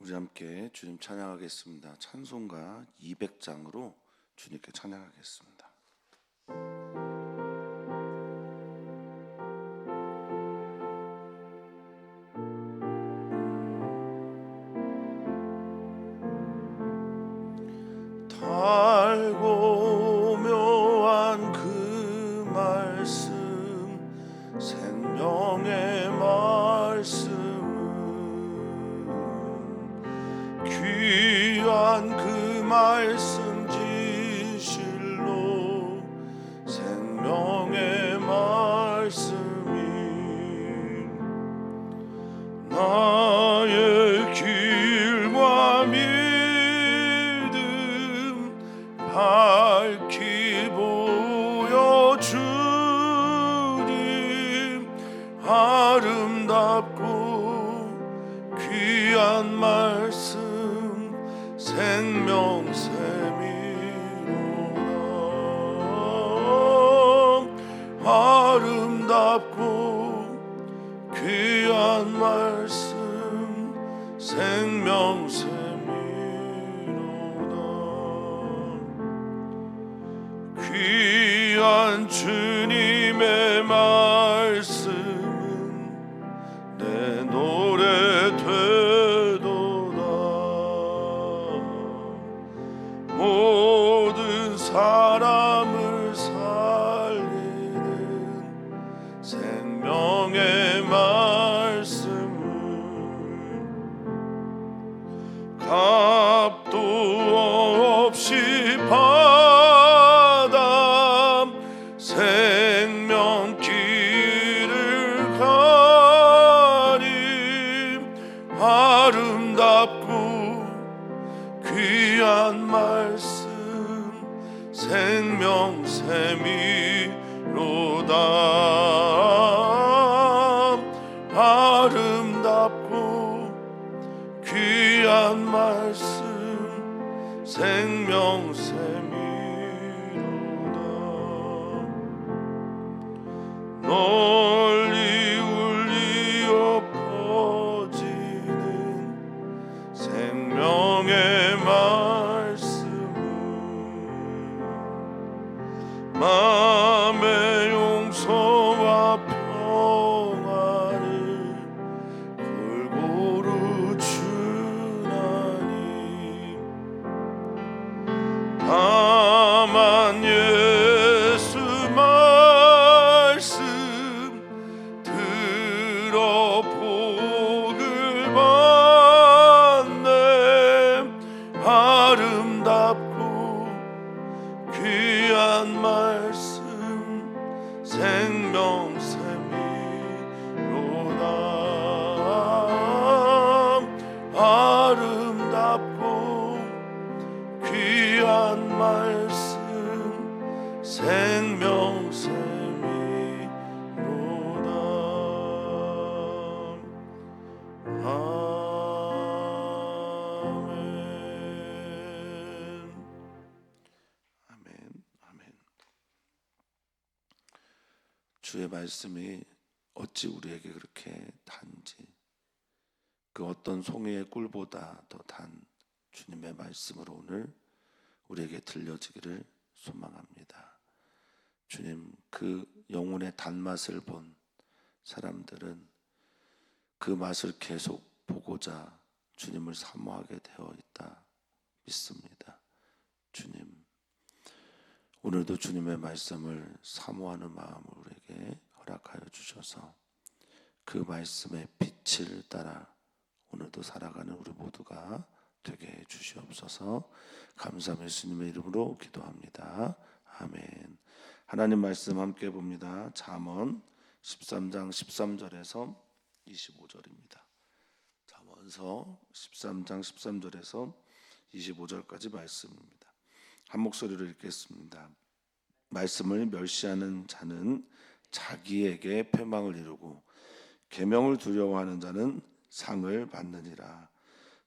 우리 함께 주님 찬양하겠습니다. 찬송가 200장으로 주님께 찬양하겠습니다. 달고 묘한 그 말씀, 생명의 말씀은 귀한 그 말씀 진실로 생명의 말씀이 나의 길과 밝히 보여주님, 아름답고 귀한 말씀 생명샘이로다. 아름답고 귀한 말씀 생명샘 귀한 주님의 말씀은 내 노래 되도다. 모든 사람을 살리는 생명의 말씀은 값도 없이 생명길을 가림, 아름답고 귀한 말씀 생명샘이로다. 아름답고 귀한 말씀 생명샘이 널리 울리어 퍼지는 생명의 말씀은 마음의 용서와 평안을 골고루 주나니 다만 예수 들어 복을 받네. 아름답고 귀한 말씀 생명샘이로다. 아름답고 귀한 말씀 생명샘 주의 말씀이 어찌 우리에게 그렇게 단지 그 어떤 송이의 꿀보다 더 단 주님의 말씀으로 오늘 우리에게 들려지기를 소망합니다. 주님, 그 영혼의 단맛을 본 사람들은 그 맛을 계속 보고자 주님을 사모하게 되어 있다 믿습니다. 주님, 오늘도 주님의 말씀을 사모하는 마음을 우리에게 허락하여 주셔서 그 말씀의 빛을 따라 오늘도 살아가는 우리 모두가 되게 해 주시옵소서. 감사하며 예수님의 이름으로 기도합니다. 아멘. 하나님 말씀 함께 봅니다. 잠언 13장 13절에서 25절입니다. 잠언서 13장 13절에서 25절까지 말씀입니다. 한 목소리로 읽겠습니다. 말씀을 멸시하는 자는 자기에게 패망을 이루고 계명을 두려워하는 자는 상을 받느니라.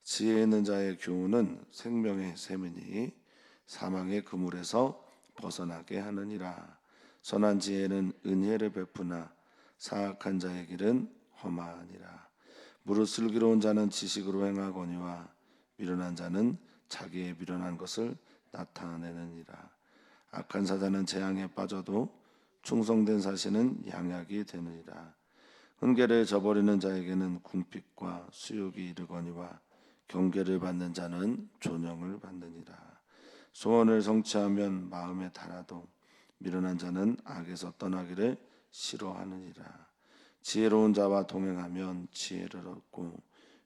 지혜 있는 자의 교훈은 생명의 샘이니 사망의 그물에서 벗어나게 하느니라. 선한 지혜는 은혜를 베푸나 사악한 자의 길은 험하니라. 무릇 슬기로운 자는 지식으로 행하거니와 미련한 자는 자기의 미련한 것을 나타내느니라. 악한 사자는 재앙에 빠져도 충성된 사신은 양약이 되느니라. 훈계를 저버리는 자에게는 궁핍과 수욕이 이르거니와 경계를 받는 자는 존영을 받느니라. 소원을 성취하면 마음에 달아도 미련한 자는 악에서 떠나기를 싫어하느니라. 지혜로운 자와 동행하면 지혜를 얻고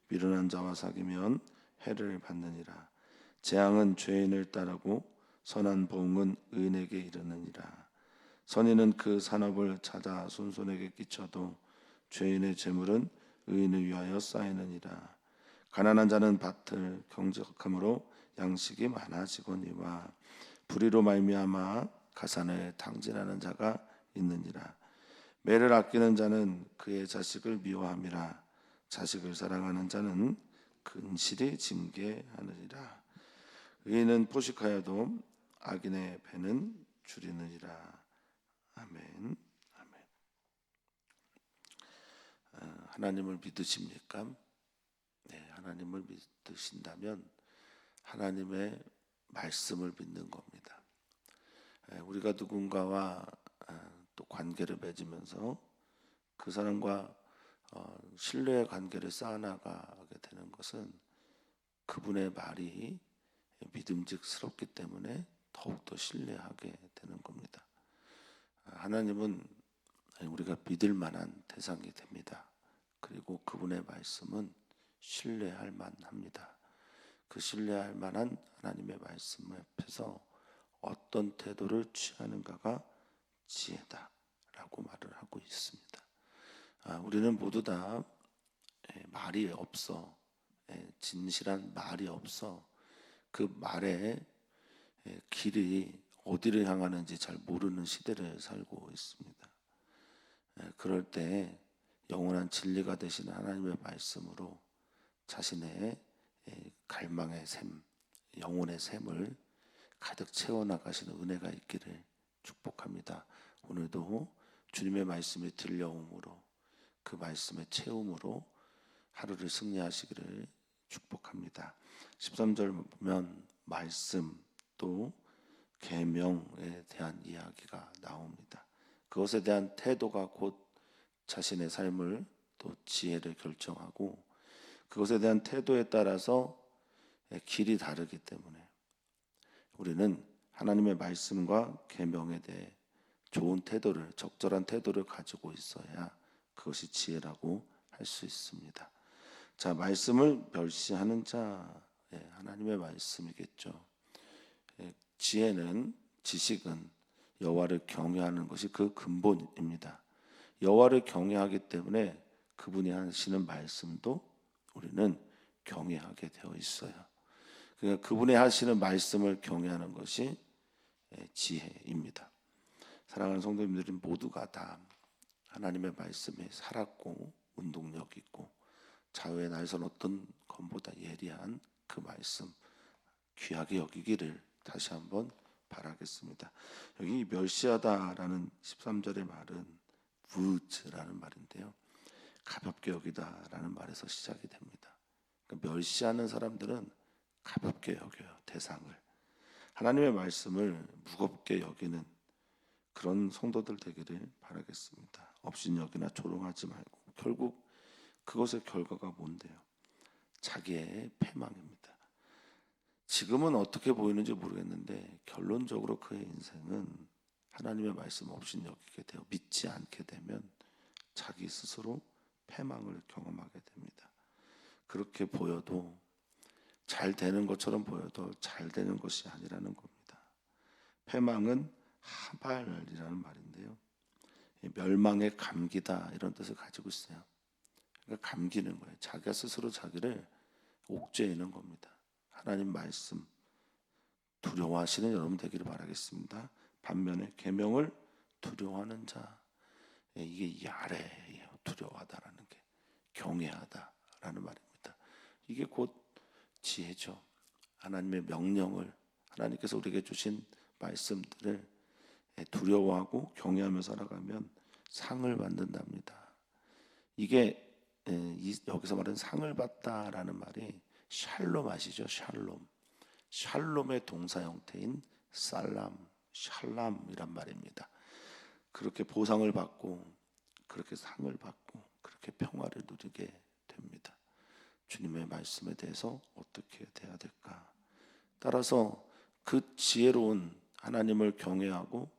미련한 자와 사귀면 해를 받느니라. 재앙은 죄인을 따르고 선한 보응은 의인에게 이르느니라. 선인은 그 산업을 찾아 손손에게 끼쳐도 죄인의 재물은 의인을 위하여 쌓이느니라. 가난한 자는 밭을 경작함으로 양식이 많아지거니와 불의로 말미암아 가산을 탕진하는 자가 있느니라. 매를 아끼는 자는 그의 자식을 미워함이라. 자식을 사랑하는 자는 근실이 징계하느니라. 의인은 포식하여도 악인의 배는 줄이느니라. 아멘. 아멘. 하나님을 믿으십니까? 네, 하나님을 믿으신다면 하나님의 말씀을 믿는 겁니다. 우리가 누군가와 또 관계를 맺으면서 그 사람과 신뢰의 관계를 쌓아나가게 되는 것은 그분의 말이 믿음직스럽기 때문에 더욱더 신뢰하게 되는 겁니다. 하나님은 우리가 믿을 만한 대상이 됩니다. 그리고 그분의 말씀은 신뢰할 만합니다. 그 신뢰할 만한 하나님의 말씀 앞에서 어떤 태도를 취하는가가 지혜다라고 말을 하고 있습니다. 우리는 모두 다 말이 없어, 진실한 말이 없어 그 말의 길이 어디를 향하는지 잘 모르는 시대를 살고 있습니다. 그럴 때 영원한 진리가 되시는 하나님의 말씀으로 자신의 갈망의 샘, 영혼의 샘을 가득 채워나가시는 은혜가 있기를 축복합니다. 오늘도 주님의 말씀이 들려옴으로 그 말씀의 채움으로 하루를 승리하시기를 축복합니다. 13절 보면 말씀 또 계명에 대한 이야기가 나옵니다. 그것에 대한 태도가 곧 자신의 삶을 또 지혜를 결정하고 그것에 대한 태도에 따라서 길이 다르기 때문에 우리는 하나님의 말씀과 계명에 대해 좋은 태도를, 적절한 태도를 가지고 있어야 그것이 지혜라고 할 수 있습니다. 자, 말씀을 멸시하는 자, 하나님의 말씀이겠죠. 지혜는, 지식은 여호와를 경외하는 것이 그 근본입니다. 여호와를 경외하기 때문에 그분이 하시는 말씀도 우리는 경외하게 되어 있어요. 그러니까 그분이 하시는 말씀을 경외하는 것이 지혜입니다. 사랑하는 성도님들은 모두가 다 하나님의 말씀에 살았고 운동력 있고 자유의 날선 어떤 것보다 예리한 그 말씀 귀하게 여기기를 다시 한번 바라겠습니다. 여기 멸시하다라는 13절의 말은 부즈라는 말인데요. 가볍게 여기다라는 말에서 시작이 됩니다. 그러니까 멸시하는 사람들은 가볍게 여겨요. 대상을. 하나님의 말씀을 무겁게 여기는 그런 성도들 되기를 바라겠습니다. 업신여기나 조롱하지 말고 결국 그것의 결과가 뭔데요? 자기의 패망입니다. 지금은 어떻게 보이는지 모르겠는데 결론적으로 그의 인생은 하나님의 말씀 업신여기게 되어 믿지 않게 되면 자기 스스로 패망을 경험하게 됩니다. 그렇게 보여도 잘 되는 것처럼 보여도 잘 되는 것이 아니라는 겁니다. 패망은 하발이라는 말인데요. 멸망의 감기다 이런 뜻을 가지고 있어요. 그러니까 감기는 거예요. 자기가 스스로 자기를 옥죄이는 겁니다. 하나님 말씀 두려워하시는 여러분 되기를 바라겠습니다. 반면에 계명을 두려워하는 자, 이게 야레예요. 두려워하다라는 게 경외하다라는 말입니다. 이게 곧 지혜죠. 하나님의 명령을 하나님께서 우리에게 주신 말씀들을 두려워하고 경외하며 살아가면 상을 받는답니다. 이게 여기서 말하는 상을 받다라는 말이 샬롬 아시죠? 샬롬. 샬롬의 동사 형태인 살람, 샬람이란 말입니다. 그렇게 보상을 받고 그렇게 상을 받고 그렇게 평화를 누리게 됩니다. 주님의 말씀에 대해서 어떻게 돼야 될까? 따라서 그 지혜로운 하나님을 경외하고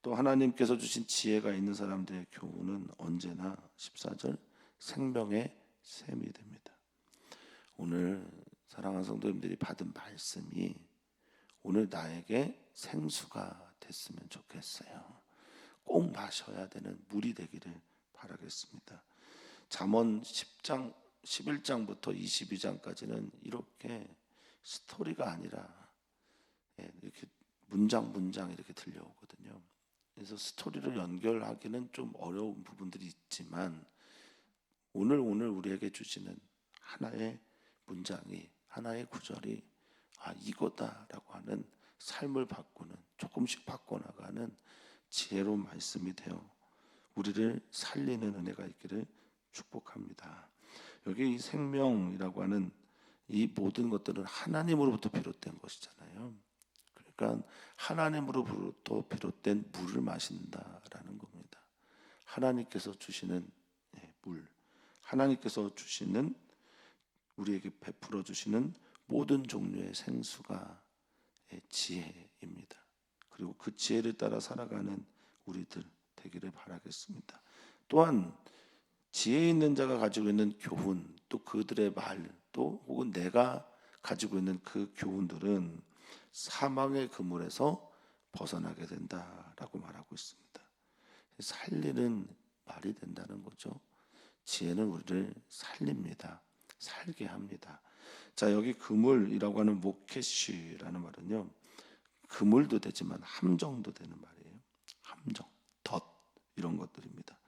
또 하나님께서 주신 지혜가 있는 사람들의 교훈은 언제나 14절 생명의 샘이 됩니다. 오늘 사랑하는 성도님들이 받은 말씀이 오늘 나에게 생수가 됐으면 좋겠어요. 꼭 마셔야 되는 물이 되기를 바라겠습니다. 잠언 10장 11장부터 22장까지는 이렇게 스토리가 아니라 이렇게 문장 이렇게 들려오거든요. 그래서 스토리를 연결하기는 좀 어려운 부분들이 있지만 오늘 우리에게 주시는 하나의 문장이 하나의 구절이 이거다라고 하는 삶을 바꾸는 조금씩 바꿔나가는 지혜로운 말씀이 되어 우리를 살리는 은혜가 있기를 축복합니다. 여기 이 생명이라고 하는 이 모든 것들은 하나님으로부터 비롯된 것이잖아요. 그러니까 하나님으로부터 비롯된 물을 마신다라는 겁니다. 하나님께서 주시는 물, 하나님께서 주시는 우리에게 베풀어 주시는 모든 종류의 생수가 지혜입니다. 그리고 그 지혜를 따라 살아가는 우리들 되기를 바라겠습니다. 또한 지혜 있는 자가 가지고 있는 교훈, 또 그들의 말, 또 혹은 내가 가지고 있는 그 교훈들은 사망의 그물에서 벗어나게 된다라고 말하고 있습니다. 살리는 말이 된다는 거죠. 지혜는 우리를 살립니다. 살게 합니다. 자, 여기 그물이라고 하는 모케시라는 말은요, 그물도 되지만 함정도 되는 말이에요. 함정, 덫 이런 것들입니다.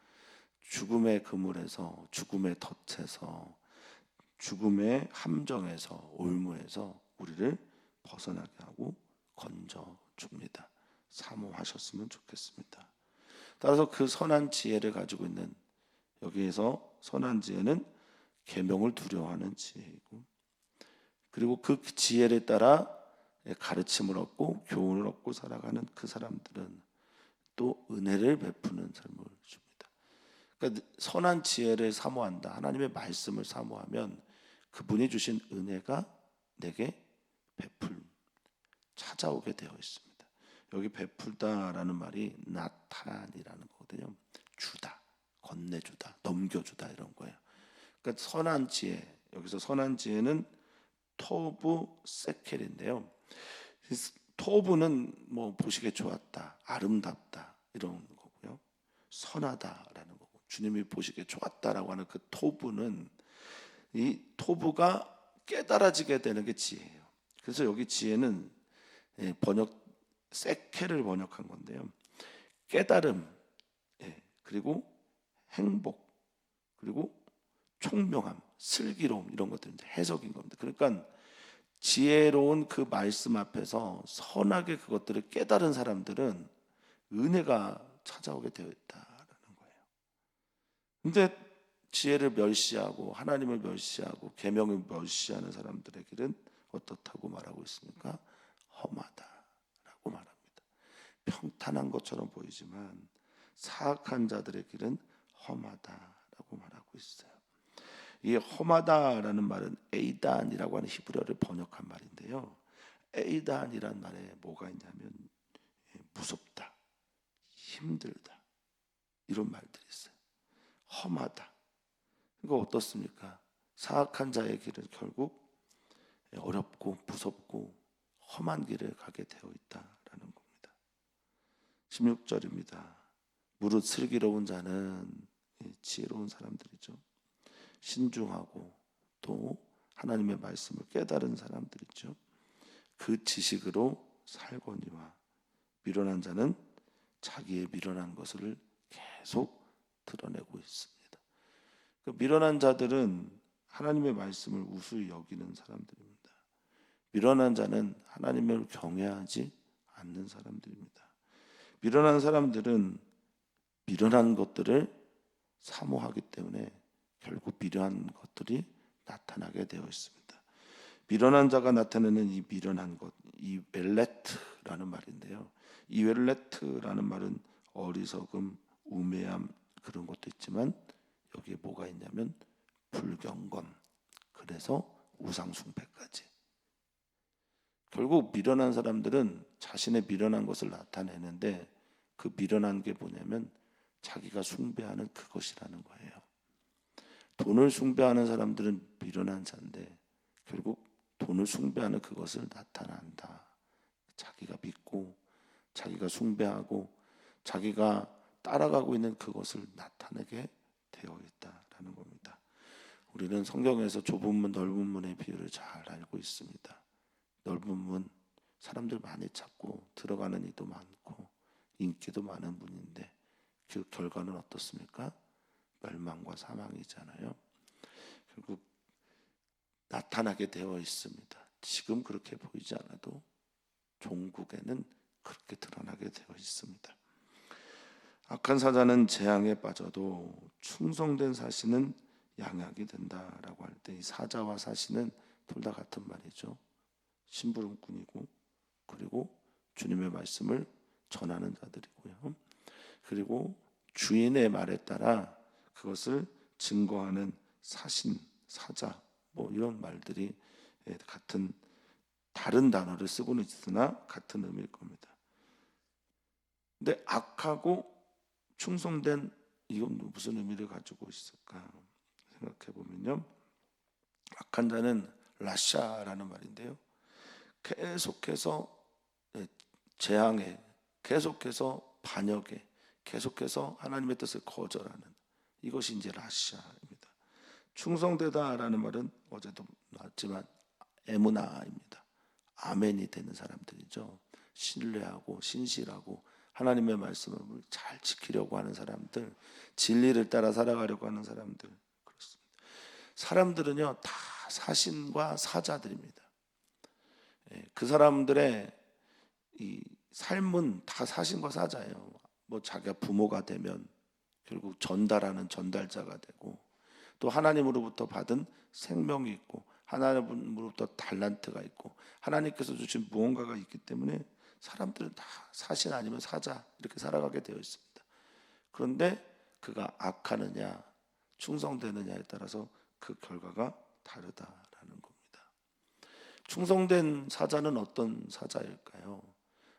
죽음의 그물에서, 죽음의 덫에서, 죽음의 함정에서, 올무에서 우리를 벗어나게 하고 건져 줍니다. 사모하셨으면 좋겠습니다. 따라서 그 선한 지혜를 가지고 있는, 여기에서 선한 지혜는 계명을 두려워하는 지혜이고, 그리고 그 지혜를 따라 가르침을 얻고 교훈을 얻고 살아가는 그 사람들은 또 은혜를 베푸는 삶을 줍니다. 그러니까 선한 지혜를 사모한다, 하나님의 말씀을 사모하면 그분이 주신 은혜가 내게 찾아오게 되어 있습니다. 여기 베풀다라는 말이 나타이라는 거거든요. 주다, 건네주다, 넘겨주다 이런 거예요. 그러니까 선한 지혜, 여기서 선한 지혜는 토부 세켈인데요. 토부는 뭐 보시기에 좋았다, 아름답다 이런 거고요. 선하다라는 거고, 주님이 보시기에 좋았다라고 하는 그 토부는, 이 토부가 깨달아지게 되는 게 지혜예요. 그래서 여기 지혜는 번역 세켈을 번역한 건데요. 깨달음, 그리고 행복, 그리고 총명함, 슬기로움 이런 것들인데 해석인 겁니다. 그러니까 지혜로운 그 말씀 앞에서 선하게 그것들을 깨달은 사람들은 은혜가 찾아오게 되어 있다라는 거예요. 근데 지혜를 멸시하고 하나님을 멸시하고 계명을 멸시하는 사람들의 길은 어떻다고 말하고 있습니까? 험하다라고 말합니다. 평탄한 것처럼 보이지만 사악한 자들의 길은 험하다라고 말하고 있어요. 이 험하다라는 말은 에이단이라고 하는 히브리어를 번역한 말인데요. 에이단이란 말에 뭐가 있냐면 무섭다, 힘들다 이런 말들이 있어요. 험하다. 이거 어떻습니까? 사악한 자의 길은 결국 어렵고 무섭고 험한 길을 가게 되어 있다라는 겁니다. 16절입니다. 무릇 슬기로운 자는 지혜로운 사람들이죠. 신중하고 또 하나님의 말씀을 깨달은 사람들이죠. 그 지식으로 살거니와 미련한 자는 자기의 미련한 것을 계속 드러내고 있습니다. 그 미련한 자들은 하나님의 말씀을 우수히 여기는 사람들입니다. 미련한 자는 하나님을 경외하지 않는 사람들입니다. 미련한 사람들은 미련한 것들을 사모하기 때문에 결국 미련한 것들이 나타나게 되어 있습니다. 미련한 자가 나타내는 이 미련한 것, 이 벨레트라는 말인데요. 이 벨레트라는 말은 어리석음, 우매함 그런 것도 있지만 여기에 뭐가 있냐면 불경건, 그래서 우상숭배까지. 결국 미련한 사람들은 자신의 미련한 것을 나타내는데 그 미련한 게 뭐냐면 자기가 숭배하는 그것이라는 거예요. 돈을 숭배하는 사람들은 미련한 자인데 결국 돈을 숭배하는 그것을 나타난다. 자기가 믿고 자기가 숭배하고 자기가 따라가고 있는 그것을 나타내게 되어 있다라는 겁니다. 우리는 성경에서 좁은 문 넓은 문의 비유를 잘 알고 있습니다. 넓은 문, 사람들 많이 찾고 들어가는 이도 많고 인기도 많은 문인데 그 결과는 어떻습니까? 멸망과 사망이잖아요. 결국 나타나게 되어 있습니다. 지금 그렇게 보이지 않아도 종국에는 그렇게 드러나게 되어 있습니다. 악한 사자는 재앙에 빠져도 충성된 사신은 양약이 된다라고 할 때 이 사자와 사신은 둘 다 같은 말이죠. 심부름꾼이고 그리고 주님의 말씀을 전하는 자들이고요. 그리고 주인의 말에 따라 그것을 증거하는 사신, 사자 뭐 이런 말들이 같은 다른 단어를 쓰고는 있으나 같은 의미일 겁니다. 근데 악하고 충성된 이건 무슨 의미를 가지고 있을까 생각해 보면요. 악한 자는 라샤라는 말인데요. 계속해서 재앙에, 계속해서 반역에, 계속해서 하나님의 뜻을 거절하는 이것이 이제 라샤입니다. 충성되다라는 말은 어제도 나왔지만 에무나입니다. 아멘이 되는 사람들이죠. 신뢰하고 신실하고 하나님의 말씀을 잘 지키려고 하는 사람들, 진리를 따라 살아가려고 하는 사람들 그렇습니다. 사람들은요 다 사신과 사자들입니다. 그 사람들의 이 삶은 다 사신과 사자예요. 뭐 자기가 부모가 되면 결국 전달하는 전달자가 되고 또 하나님으로부터 받은 생명이 있고 하나님으로부터 달란트가 있고 하나님께서 주신 무언가가 있기 때문에 사람들은 다 사신 아니면 사자 이렇게 살아가게 되어 있습니다. 그런데 그가 악하느냐 충성되느냐에 따라서 그 결과가 다르다라는 겁니다. 충성된 사자는 어떤 사자일까요?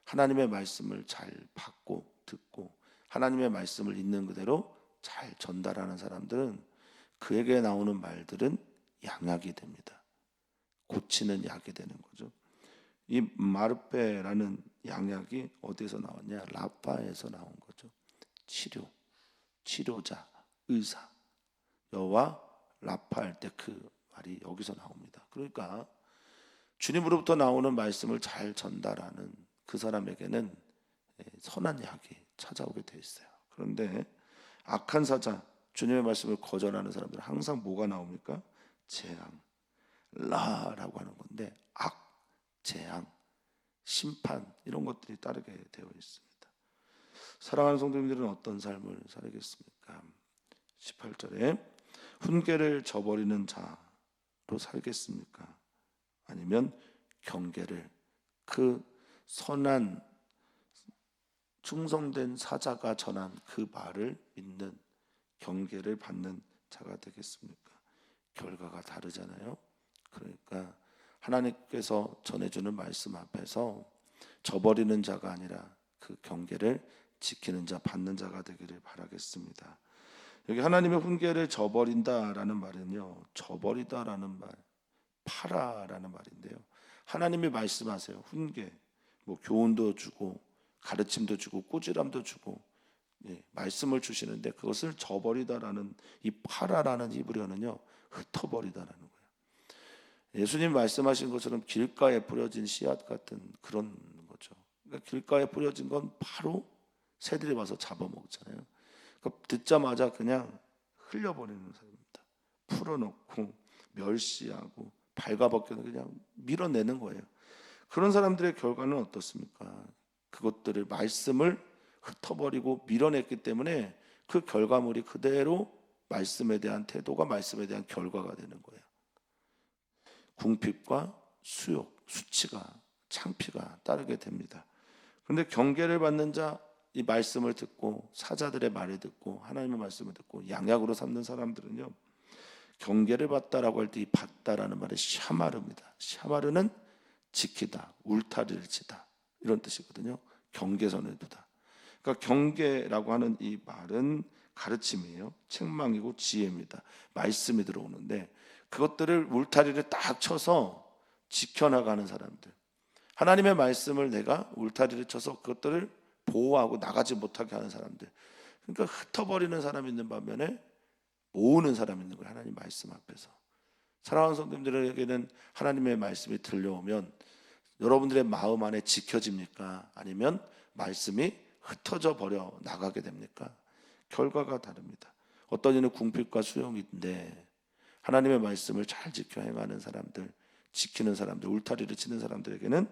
하나님의 말씀을 잘 받고 듣고 하나님의 말씀을 있는 그대로 잘 전달하는 사람들은 그에게 나오는 말들은 양약이 됩니다. 고치는 약이 되는 거죠. 이 마르페라는 양약이 어디서 나왔냐? 라파에서 나온 거죠. 치료, 치료자, 의사. 여호와 라파 할 때 그 말이 여기서 나옵니다. 그러니까 주님으로부터 나오는 말씀을 잘 전달하는 그 사람에게는 선한 약이 찾아오게 돼 있어요. 그런데 악한 사자, 주님의 말씀을 거절하는 사람들은 항상 뭐가 나옵니까? 재앙, 라라고 하는 건데 악, 재앙, 심판 이런 것들이 따르게 되어 있습니다. 사랑하는 성도님들은 어떤 삶을 살겠습니까? 18절에 훈계를 저버리는 자로 살겠습니까? 아니면 경계를 그 선한 충성된 사자가 전한 그 말을 믿는 경계를 받는 자가 되겠습니까? 결과가 다르잖아요. 그러니까 하나님께서 전해주는 말씀 앞에서 저버리는 자가 아니라 그 경계를 지키는 자, 받는 자가 되기를 바라겠습니다. 여기 하나님의 훈계를 저버린다라는 말은요, 저버리다라는 말, 파라라는 말인데요. 하나님이 말씀하세요. 훈계, 뭐 교훈도 주고 가르침도 주고 꾸지람도 주고 말씀을 주시는데 그것을 저버리다라는 이 파라라는 히브리어는요, 흩어버리다라는 거예요. 예수님 말씀하신 것처럼 길가에 뿌려진 씨앗 같은 그런 거죠. 그러니까 길가에 뿌려진 건 바로 새들이 와서 잡아먹잖아요. 그러니까 듣자마자 그냥 흘려버리는 사람입니다. 풀어놓고 멸시하고 발가벗겨서 그냥 밀어내는 거예요. 그런 사람들의 결과는 어떻습니까? 말씀을 흩어버리고 밀어냈기 때문에 그 결과물이 그대로 말씀에 대한 태도가 말씀에 대한 결과가 되는 거예요. 궁핍과 수욕, 수치가, 창피가 따르게 됩니다. 그런데 경계를 받는 자, 이 말씀을 듣고 사자들의 말을 듣고 하나님의 말씀을 듣고 양약으로 삼는 사람들은요, 경계를 받다라고 할 때 이 받다라는 말이 샤마르입니다. 샤마르는 지키다, 울타리를 치다 이런 뜻이거든요. 경계선을 두다. 그러니까 경계라고 하는 이 말은 가르침이에요. 책망이고 지혜입니다. 말씀이 들어오는데 그것들을 울타리를 딱 쳐서 지켜나가는 사람들, 하나님의 말씀을 내가 울타리를 쳐서 그것들을 보호하고 나가지 못하게 하는 사람들, 그러니까 흩어버리는 사람이 있는 반면에 모으는 사람이 있는 거예요. 하나님 말씀 앞에서. 사랑하는 성도님들에게는 하나님의 말씀이 들려오면 여러분들의 마음 안에 지켜집니까? 아니면 말씀이 흩어져 버려 나가게 됩니까? 결과가 다릅니다. 어떤 이는 궁핍과 수용인데 하나님의 말씀을 잘 지켜 행하는 사람들, 지키는 사람들, 울타리를 치는 사람들에게는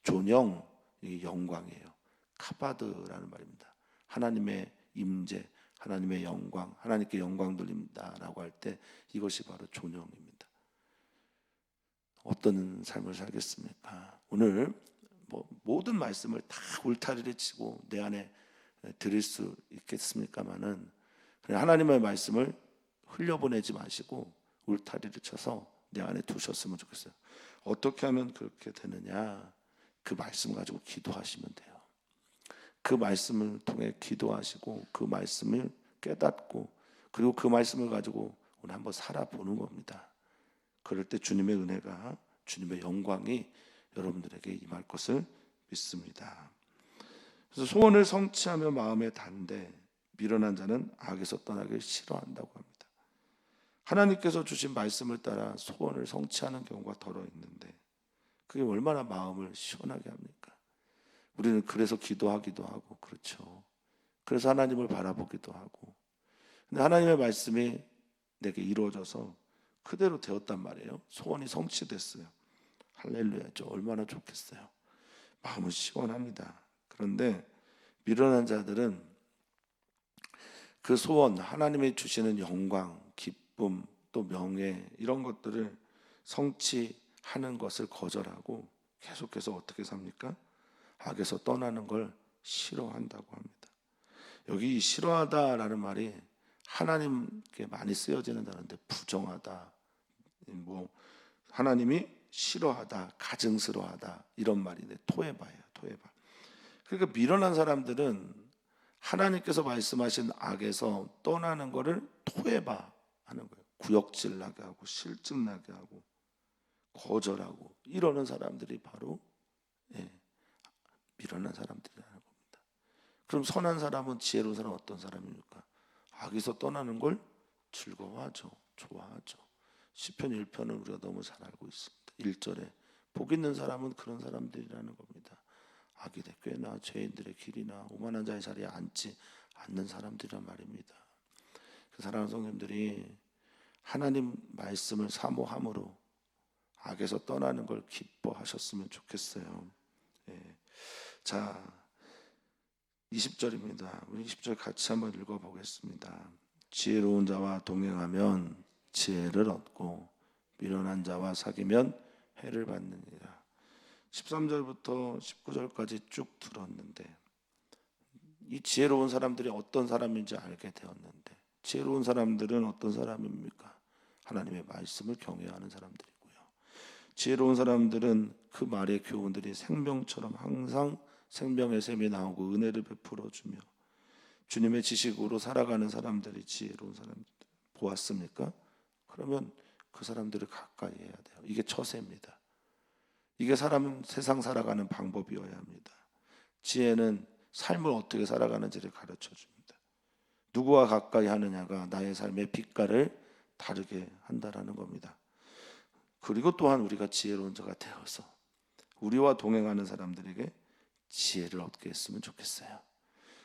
존영, 영광이에요. 카바드라는 말입니다. 하나님의 임재, 하나님의 영광, 하나님께 영광 돌립니다라고 할 때 이것이 바로 존영입니다. 어떤 삶을 살겠습니까? 오늘 모든 말씀을 다 울타리를 치고 내 안에 드릴 수 있겠습니까마는 하나님의 말씀을 흘려보내지 마시고 울타리를 쳐서 내 안에 두셨으면 좋겠어요. 어떻게 하면 그렇게 되느냐? 그 말씀 가지고 기도하시면 돼요. 그 말씀을 통해 기도하시고 그 말씀을 깨닫고 그리고 그 말씀을 가지고 오늘 한번 살아보는 겁니다. 그럴 때 주님의 은혜가, 주님의 영광이 여러분들에게 임할 것을 믿습니다. 그래서 소원을 성취하며 마음에 단데 미련한 자는 악에서 떠나길 싫어한다고 합니다. 하나님께서 주신 말씀을 따라 소원을 성취하는 경우가 덜어 있는데 그게 얼마나 마음을 시원하게 합니까? 우리는 그래서 기도하기도 하고 그렇죠. 그래서 하나님을 바라보기도 하고, 근데 하나님의 말씀이 내게 이루어져서 그대로 되었단 말이에요. 소원이 성취됐어요. 할렐루야죠. 얼마나 좋겠어요. 마음은 시원합니다. 그런데 미련한 자들은 그 소원, 하나님이 주시는 영광, 기쁨, 또 명예 이런 것들을 성취하는 것을 거절하고 계속해서 어떻게 삽니까? 악에서 떠나는 걸 싫어한다고 합니다. 여기 싫어하다라는 말이 하나님께 많이 쓰여지는 단어인데 부정하다, 하나님이 싫어하다, 가증스러워하다 이런 말인데 토에바예요. 토에바. 그러니까 미련한 사람들은 하나님께서 말씀하신 악에서 떠나는 것을 토에바 하는 거예요. 구역질 나게 하고 실증 나게 하고 거절하고 이러는 사람들이 바로 미련한 사람들이라는 겁니다. 그럼 선한 사람은, 지혜로운 사람은 어떤 사람입니까? 악에서 떠나는 걸 즐거워하죠. 좋아하죠. 시편 1편은 우리가 너무 잘 알고 있습니다. 1절에 복 있는 사람은 그런 사람들이라는 겁니다. 악이 꽤나 죄인들의 길이나 오만한 자의 자리에 앉지 않는 사람들이란 말입니다. 그 사랑하는 성도님들이 하나님 말씀을 사모함으로 악에서 떠나는 걸 기뻐하셨으면 좋겠어요. 자, 20절입니다. 우리 20절 같이 한번 읽어보겠습니다. 지혜로운 자와 동행하면 지혜를 얻고 미련한 자와 사귀면 해를 받느니라. 13절부터 19절까지 쭉 들었는데 이 지혜로운 사람들이 어떤 사람인지 알게 되었는데, 지혜로운 사람들은 어떤 사람입니까? 하나님의 말씀을 경외하는 사람들이고요. 지혜로운 사람들은 그 말의 교훈들이 생명처럼 항상 생명의 샘이 나오고 은혜를 베풀어 주며 주님의 지식으로 살아가는 사람들이 지혜로운 사람들 보았습니까? 그러면 그 사람들을 가까이 해야 돼요. 이게 처세입니다. 이게 세상 살아가는 방법이어야 합니다. 지혜는 삶을 어떻게 살아가는지를 가르쳐 줍니다. 누구와 가까이 하느냐가 나의 삶의 빛깔을 다르게 한다라는 겁니다. 그리고 또한 우리가 지혜로운 자가 되어서 우리와 동행하는 사람들에게 지혜를 얻게 했으면 좋겠어요.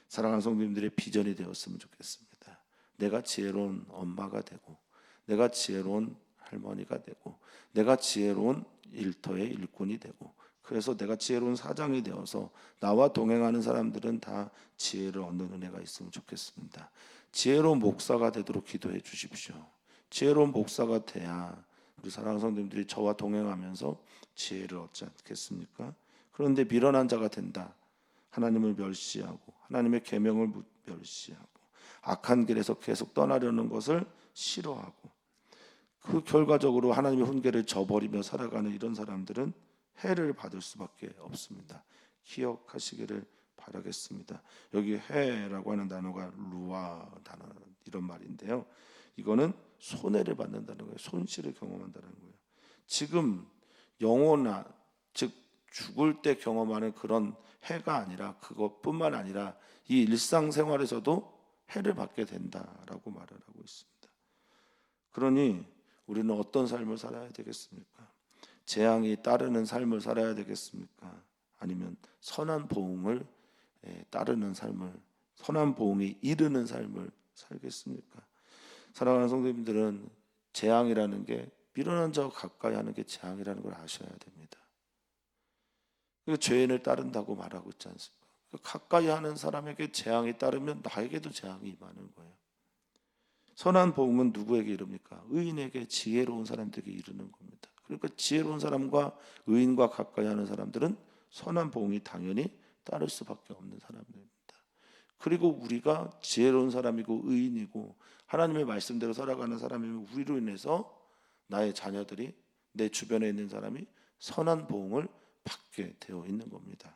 사랑하는 성도님들의 비전이 되었으면 좋겠습니다. 내가 지혜로운 엄마가 되고, 내가 지혜로운 할머니가 되고, 내가 지혜로운 일터의 일꾼이 되고, 그래서 내가 지혜로운 사장이 되어서 나와 동행하는 사람들은 다 지혜를 얻는 은혜가 있으면 좋겠습니다. 지혜로운 목사가 되도록 기도해 주십시오. 지혜로운 목사가 돼야 우리 사랑하는 성도님들이 저와 동행하면서 지혜를 얻지 않겠습니까? 그런데 미련한 자가 된다. 하나님을 멸시하고 하나님의 계명을 멸시하고 악한 길에서 계속 떠나려는 것을 싫어하고 그 결과적으로 하나님의 훈계를 저버리며 살아가는 이런 사람들은 해를 받을 수밖에 없습니다. 기억하시기를 바라겠습니다. 여기 해라고 하는 단어가 루아 단어 이런 말인데요. 이거는 손해를 받는다는 거예요. 손실을 경험한다는 거예요. 지금 영혼아 즉 죽을 때 경험하는 그런 해가 아니라 그것뿐만 아니라 이 일상생활에서도 해를 받게 된다라고 말을 하고 있습니다. 그러니 우리는 어떤 삶을 살아야 되겠습니까? 재앙이 따르는 삶을 살아야 되겠습니까? 아니면 선한 보응을 따르는 삶을, 선한 보응이 이르는 삶을 살겠습니까? 사랑하는 성도님들은 재앙이라는 게 미련한 자와 가까이 하는 게 재앙이라는 걸 아셔야 됩니다. 죄인을 따른다고 말하고 있지 않습니까? 가까이 하는 사람에게 재앙이 따르면 나에게도 재앙이 임하는 거예요. 선한 복음은 누구에게 이릅니까? 의인에게, 지혜로운 사람들에게 이르는 겁니다. 그러니까 지혜로운 사람과 의인과 가까이 하는 사람들은 선한 복음이 당연히 따를 수밖에 없는 사람들입니다. 그리고 우리가 지혜로운 사람이고 의인이고 하나님의 말씀대로 살아가는 사람이면 우리로 인해서 나의 자녀들이, 내 주변에 있는 사람이 선한 복음을 받게 되어 있는 겁니다.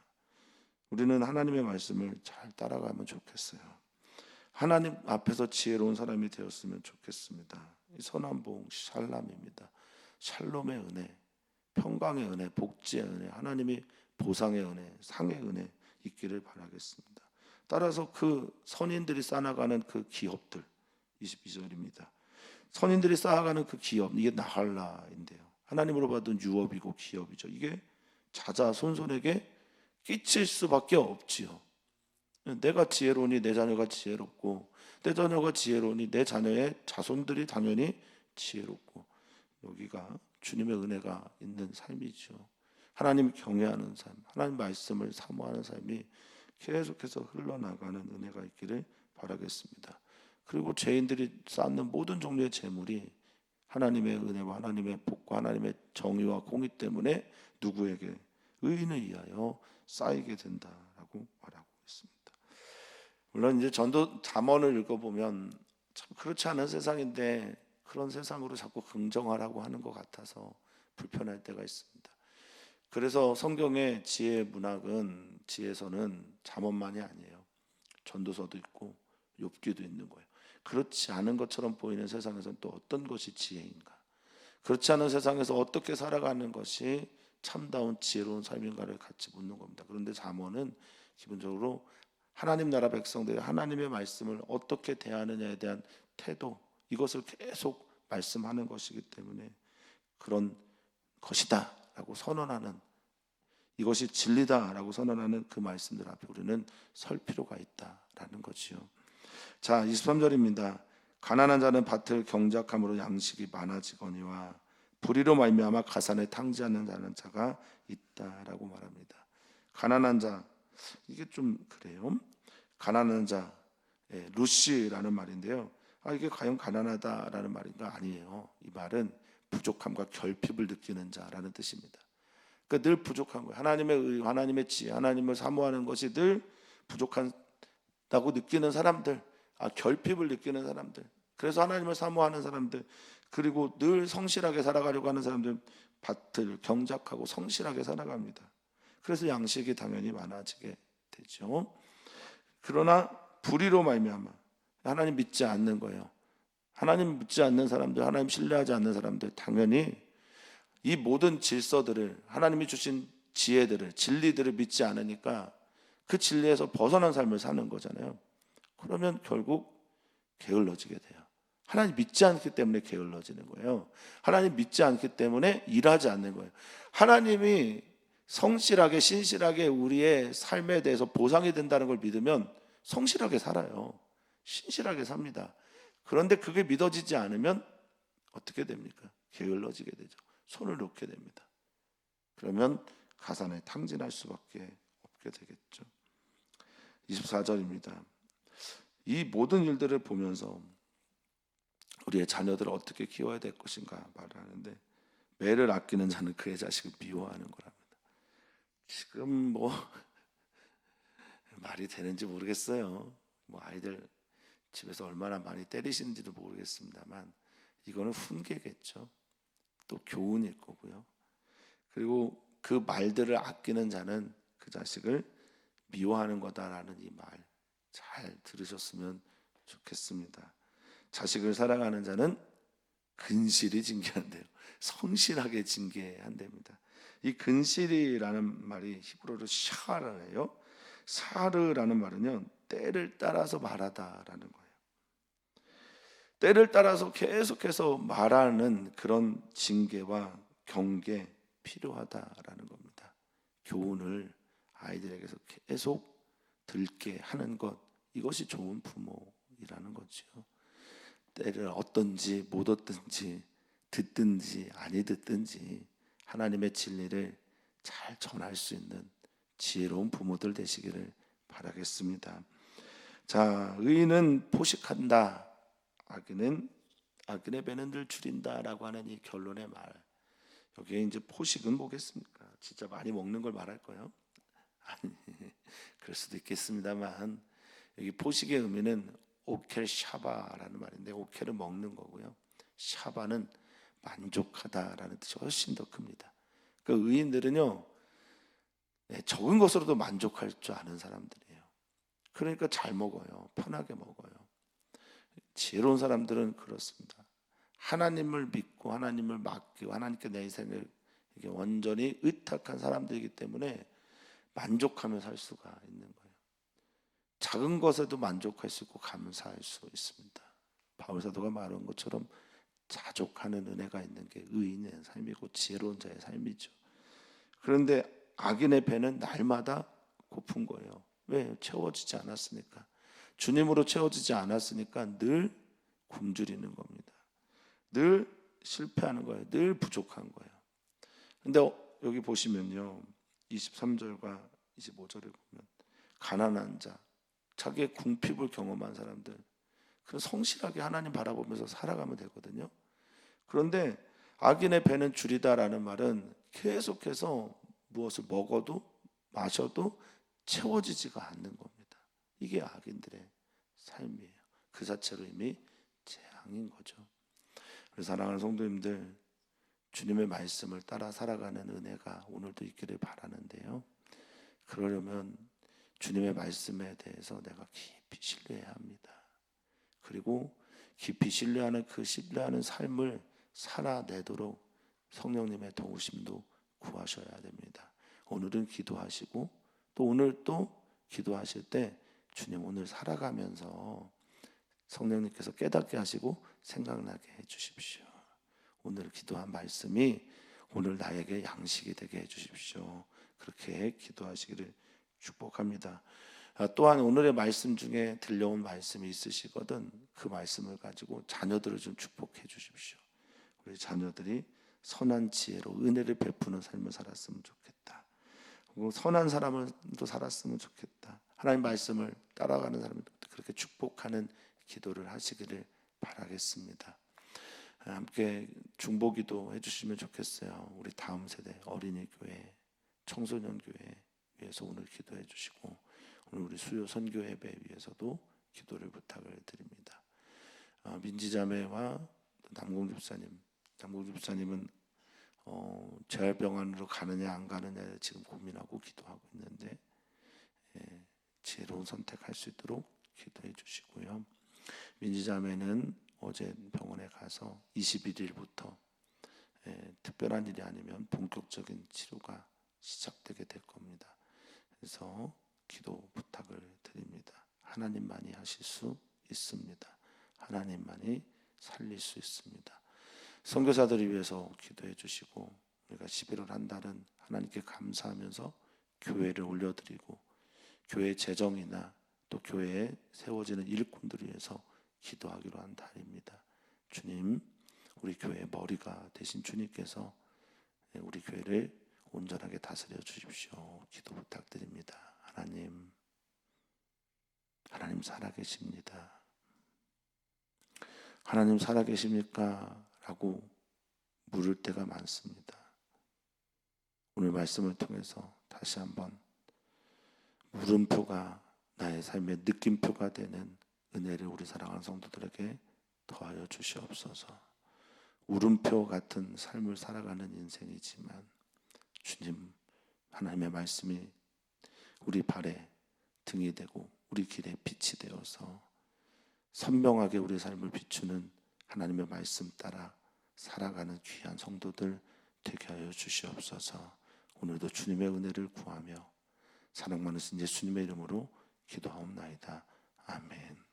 우리는 하나님의 말씀을 잘 따라가면 좋겠어요. 하나님 앞에서 지혜로운 사람이 되었으면 좋겠습니다. 이 선한 복음 샬람입니다. 샬롬의 은혜, 평강의 은혜, 복지의 은혜, 하나님이 보상의 은혜, 상의 은혜 있기를 바라겠습니다. 따라서 그 선인들이 쌓아가는 그 기업들, 22절입니다. 선인들이 쌓아가는 그 기업, 이게 나할라인데요. 하나님으로 받은 유업이고 기업이죠. 이게 자자손손에게 끼칠 수밖에 없지요. 내가 지혜로우니 내 자녀가 지혜롭고, 내 자녀가 지혜로우니 내 자녀의 자손들이 당연히 지혜롭고, 여기가 주님의 은혜가 있는 삶이죠. 하나님 경외하는 삶, 하나님 말씀을 사모하는 삶이 계속해서 흘러나가는 은혜가 있기를 바라겠습니다. 그리고 죄인들이 쌓는 모든 종류의 재물이 하나님의 은혜와 하나님의 복과 하나님의 정의와 공의 때문에 누구에게? 의인을 위하여 쌓이게 된다라고 말하고 있습니다. 물론 이제 전도 잠언을 읽어보면 참 그렇지 않은 세상인데 그런 세상으로 자꾸 긍정하라고 하는 것 같아서 불편할 때가 있습니다. 그래서 성경의 지혜 문학은, 지혜서는 잠언만이 아니에요. 전도서도 있고 욥기도 있는 거예요. 그렇지 않은 것처럼 보이는 세상에서는 또 어떤 것이 지혜인가? 그렇지 않은 세상에서 어떻게 살아가는 것이 참다운 지혜로운 삶인가를 같이 묻는 겁니다. 그런데 잠언은 기본적으로 하나님 나라 백성들이 하나님의 말씀을 어떻게 대하느냐에 대한 태도, 이것을 계속 말씀하는 것이기 때문에 그런 것이다 라고 선언하는, 이것이 진리다 라고 선언하는 그 말씀들 앞에 우리는 설 필요가 있다라는 거지요. 자, 23절입니다. 가난한 자는 밭을 경작함으로 양식이 많아지거니와 불의로 말미암아 가산을 탕지하는 자가 있다라고 말합니다. 가난한 자, 이게 좀 그래요. 가난한 자, 루시라는 말인데요. 이게 과연 가난하다라는 말인가? 아니에요. 이 말은 부족함과 결핍을 느끼는 자라는 뜻입니다. 그러니까 늘 부족한 거예요. 하나님의 의, 하나님의 지혜, 하나님을 사모하는 것이 늘 부족하다고 느끼는 사람들, 결핍을 느끼는 사람들, 그래서 하나님을 사모하는 사람들, 그리고 늘 성실하게 살아가려고 하는 사람들, 밭을 경작하고 성실하게 살아갑니다. 그래서 양식이 당연히 많아지게 되죠. 그러나 불의로 말미암아 하나님 믿지 않는 거예요. 하나님 믿지 않는 사람들, 하나님 신뢰하지 않는 사람들, 당연히 이 모든 질서들을, 하나님이 주신 지혜들을, 진리들을 믿지 않으니까 그 진리에서 벗어난 삶을 사는 거잖아요. 그러면 결국 게을러지게 돼요. 하나님 믿지 않기 때문에 게을러지는 거예요. 하나님 믿지 않기 때문에 일하지 않는 거예요. 하나님이 성실하게 신실하게 우리의 삶에 대해서 보상이 된다는 걸 믿으면 성실하게 살아요. 신실하게 삽니다. 그런데 그게 믿어지지 않으면 어떻게 됩니까? 게을러지게 되죠. 손을 놓게 됩니다. 그러면 가산에 탕진할 수밖에 없게 되겠죠. 24절입니다. 이 모든 일들을 보면서 우리의 자녀들을 어떻게 키워야 될 것인가 말을 하는데, 매를 아끼는 자는 그의 자식을 미워하는 거랍니다. 지금 뭐 말이 되는지 모르겠어요. 뭐 아이들 집에서 얼마나 많이 때리시는지도 모르겠습니다만 이거는 훈계겠죠. 또 교훈일 거고요. 그리고 그 말들을 아끼는 자는 그 자식을 미워하는 거다라는 이 말 잘 들으셨으면 좋겠습니다. 자식을 사랑하는 자는 근실히 징계한대요. 성실하게 징계한답니다. 이 근실이라는 말이 히브리어로 샤르예요. 사르라는 말은요, 때를 따라서 말하다라는 거예요. 때를 따라서 계속해서 말하는 그런 징계와 경계 필요하다라는 겁니다. 교훈을 아이들에게서 계속 들게 하는 것, 이것이 좋은 부모이라는 거죠. 때를 얻든지 못 얻든지 듣든지 아니 듣든지 하나님의 진리를 잘 전할 수 있는 지혜로운 부모들 되시기를 바라겠습니다. 자, 의인은 포식한다, 악인의 배는 늘 줄인다라고 하는 이 결론의 말, 여기에 이제 포식은 뭐겠습니까? 진짜 많이 먹는 걸 말할 거예요? 아니, 그럴 수도 있겠습니다만 여기 포식의 의미는 오켈 샤바라는 말인데, 오켈은 먹는 거고요, 샤바는 만족하다라는 뜻이 훨씬 더 큽니다. 그 의인들은요, 적은 것으로도 만족할 줄 아는 사람들이에요. 그러니까 잘 먹어요. 편하게 먹어요. 지혜로운 사람들은 그렇습니다. 하나님을 믿고 하나님을 맡기고 하나님께 내 인생을 이게 온전히 의탁한 사람들이기 때문에 만족하며 살 수가 있는 거예요. 작은 것에도 만족할 수 있고 감사할 수 있습니다. 바울 사도가 말한 것처럼 자족하는 은혜가 있는 게 의인의 삶이고 지혜로운 자의 삶이죠. 그런데 악인의 배는 날마다 고픈 거예요. 왜? 채워지지 않았으니까. 주님으로 채워지지 않았으니까 늘 굶주리는 겁니다. 늘 실패하는 거예요. 늘 부족한 거예요. 근데 여기 보시면요, 23절과 25절에 보면 가난한 자, 자기의 궁핍을 경험한 사람들, 그런 성실하게 하나님 바라보면서 살아가면 되거든요. 그런데 악인의 배는 줄이다라는 말은 계속해서 무엇을 먹어도 마셔도 채워지지가 않는 겁니다. 이게 악인들의 삶이에요. 그 자체로 이미 재앙인 거죠. 그래서 사랑하는 성도님들, 주님의 말씀을 따라 살아가는 은혜가 오늘도 있기를 바라는데요, 그러려면 주님의 말씀에 대해서 내가 깊이 신뢰해야 합니다. 그리고 깊이 신뢰하는 그 신뢰하는 삶을 살아내도록 성령님의 도우심도 구하셔야 됩니다. 오늘은 기도하시고 또 오늘 또 기도하실 때 주님 오늘 살아가면서 성령님께서 깨닫게 하시고 생각나게 해주십시오. 오늘 기도한 말씀이 오늘 나에게 양식이 되게 해주십시오. 그렇게 기도하시기를 축복합니다. 또한 오늘의 말씀 중에 들려온 말씀이 있으시거든 그 말씀을 가지고 자녀들을 좀 축복해 주십시오. 우리 자녀들이 선한 지혜로 은혜를 베푸는 삶을 살았으면 좋겠다. 그리고 선한 사람으로 살았으면 좋겠다. 하나님 말씀을 따라가는 사람을 그렇게 축복하는 기도를 하시기를 바라겠습니다. 함께 중보기도 해주시면 좋겠어요. 우리 다음 세대 어린이 교회, 청소년 교회 위해서 오늘 기도해 주시고 오늘 우리 수요 선교 예배 위해서도 기도를 부탁을 드립니다. 민지자매와 남공 집사님은 재활병원으로 가느냐 안 가느냐 지금 고민하고 기도하고 있는데 지혜로운 선택할 수 있도록 기도해 주시고요. 민지자매는 어제 병원에 가서 21일부터 특별한 일이 아니면 본격적인 치료가 시작되게 될 겁니다. 그래서 기도 부탁을 드립니다. 하나님만이 하실 수 있습니다. 하나님만이 살릴 수 있습니다. 선교사들을 위해서 기도해 주시고 우리가 11월 한 달은 하나님께 감사하면서 교회를 올려드리고 교회 재정이나 또 교회에 세워지는 일꾼들을 위해서 기도하기로 한 달입니다. 주님, 우리 교회의 머리가 되신 주님께서 우리 교회를 온전하게 다스려 주십시오. 기도 부탁드립니다. 하나님 살아계십니다. 하나님 살아계십니까? 라고 물을 때가 많습니다. 오늘 말씀을 통해서 다시 한번 물음표가 나의 삶의 느낌표가 되는 은혜를 우리 사랑하는 성도들에게 더하여 주시옵소서. 울음표 같은 삶을 살아가는 인생이지만 주님, 하나님의 말씀이 우리 발에 등이 되고 우리 길에 빛이 되어서 선명하게 우리 삶을 비추는 하나님의 말씀 따라 살아가는 귀한 성도들 되게 하여 주시옵소서. 오늘도 주님의 은혜를 구하며 사랑 많으신 예수님의 이름으로 기도하옵나이다. 아멘.